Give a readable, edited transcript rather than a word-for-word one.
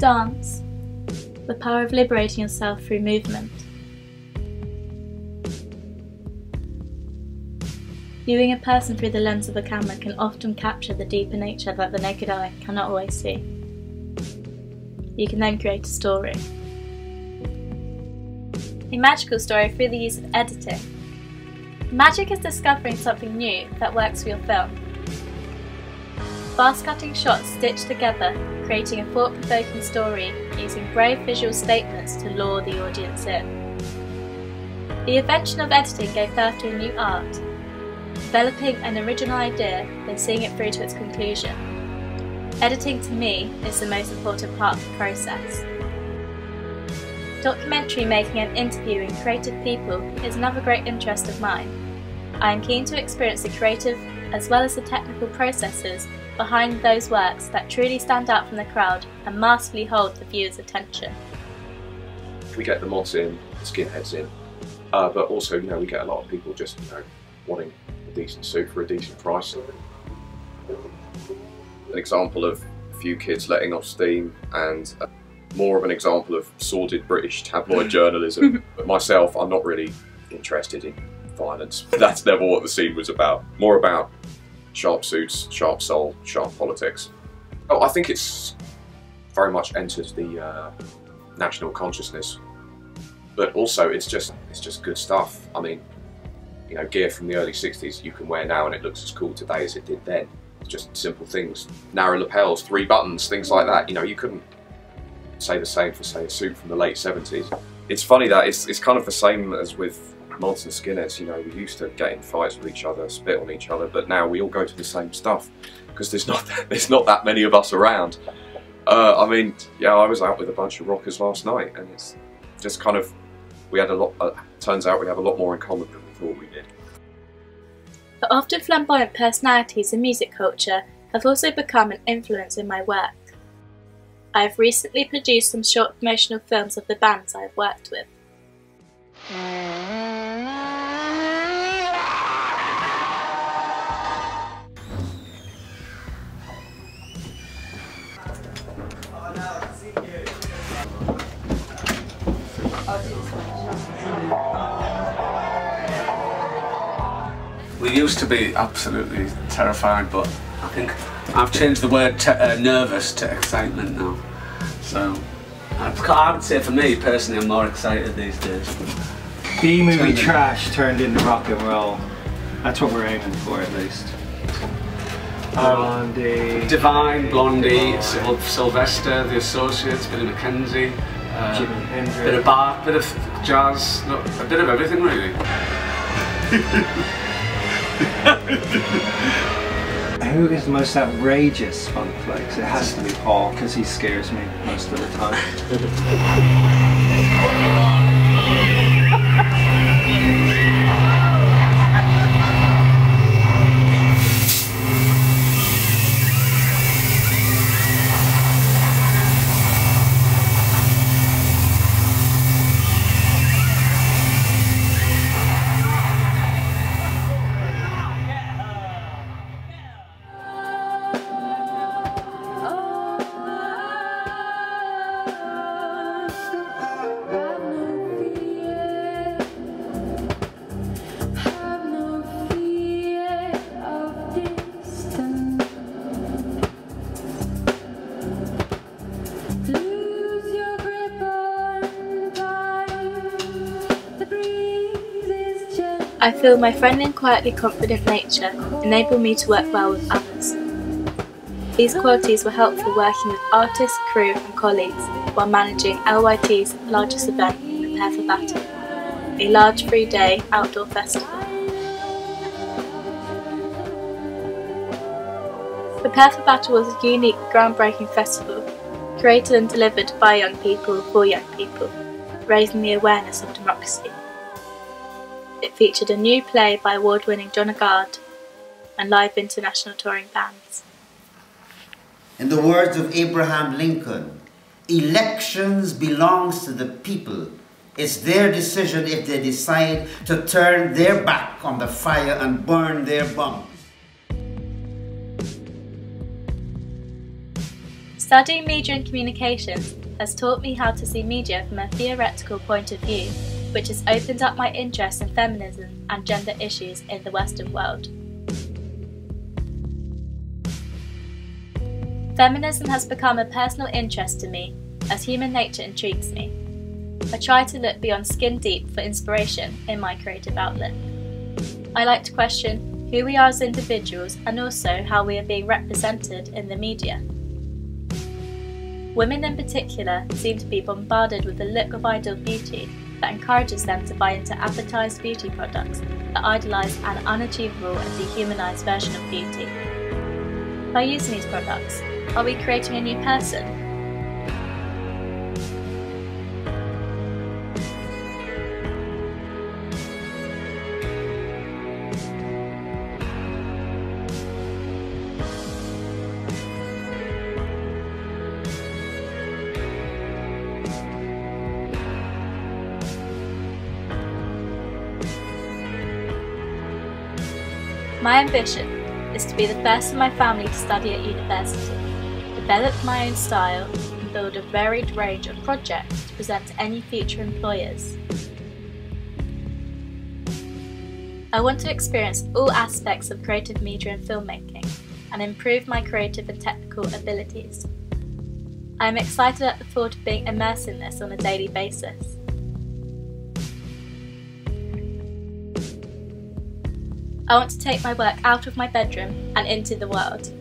Dance, the power of liberating yourself through movement. Viewing a person through the lens of a camera can often capture the deeper nature that the naked eye cannot always see. You can then create a story. A magical story through the use of editing. Magic is discovering something new that works for your film. Fast-cutting shots stitched together, creating a thought-provoking story using brave visual statements to lure the audience in. The invention of editing gave birth to a new art, developing an original idea, then seeing it through to its conclusion. Editing, to me, is the most important part of the process. Documentary making and interviewing creative people is another great interest of mine. I am keen to experience the creative as well as the technical processes behind those works that truly stand out from the crowd and masterfully hold the viewer's attention. We get the mods in, the skinheads in, but also, we get a lot of people just, wanting a decent suit for a decent price. An example of a few kids letting off steam, and more of an example of sordid British tabloid journalism. But myself, I'm not really interested in violence. That's never what the scene was about. More about sharp suits, sharp soul, sharp politics. Oh, I think it's very much entered the national consciousness, but also it's just good stuff. I mean, gear from the early 60s you can wear now and it looks as cool today as it did then. It's just simple things, narrow lapels, 3 buttons, things like that. You couldn't say the same for, say, a suit from the late 70s. It's funny that it's kind of the same as with mods and skinheads. We used to get in fights with each other, spit on each other, but now we all go to the same stuff because there's not that many of us around. I mean, yeah, I was out with a bunch of rockers last night, and it's just kind of, we had a lot. Turns out we have a lot more in common than we thought we did. The often flamboyant personalities in music culture have also become an influence in my work. I have recently produced some short promotional films of the bands I have worked with. We used to be absolutely terrified, but I think I've changed the word nervous to excitement now. So I would say for me personally, I'm more excited these days. B-movie trash turned into rock and roll. That's what we're aiming for, at least. Blondie, Divine, Blondie, Sylvester, The Associates, bit of Mackenzie, Jimi Hendrix, bit of Bach, bit of jazz, a bit of everything really. Who is the most outrageous Spunkflakes? It has to be Paul, because he scares me most of the time. I feel my friendly and quietly confident nature enable me to work well with others. These qualities were helpful working with artists, crew and colleagues while managing LYT's largest event, Prepare for Battle, a large 3-day outdoor festival. Prepare for Battle was a unique, groundbreaking festival, created and delivered by young people for young people, raising the awareness of democracy. It featured a new play by award-winning John Agard and live international touring bands. In the words of Abraham Lincoln, elections belongs to the people. It's their decision if they decide to turn their back on the fire and burn their bums. Studying media and communications has taught me how to see media from a theoretical point of view, which has opened up my interest in feminism and gender issues in the Western world. Feminism has become a personal interest to me, as human nature intrigues me. I try to look beyond skin deep for inspiration in my creative outlet. I like to question who we are as individuals and also how we are being represented in the media. Women in particular seem to be bombarded with the look of ideal beauty that encourages them to buy into advertised beauty products that idolise an unachievable and dehumanised version of beauty. By using these products, are we creating a new person? My ambition is to be the first in my family to study at university, develop my own style, and build a varied range of projects to present to any future employers. I want to experience all aspects of creative media and filmmaking and improve my creative and technical abilities. I am excited at the thought of being immersed in this on a daily basis. I want to take my work out of my bedroom and into the world.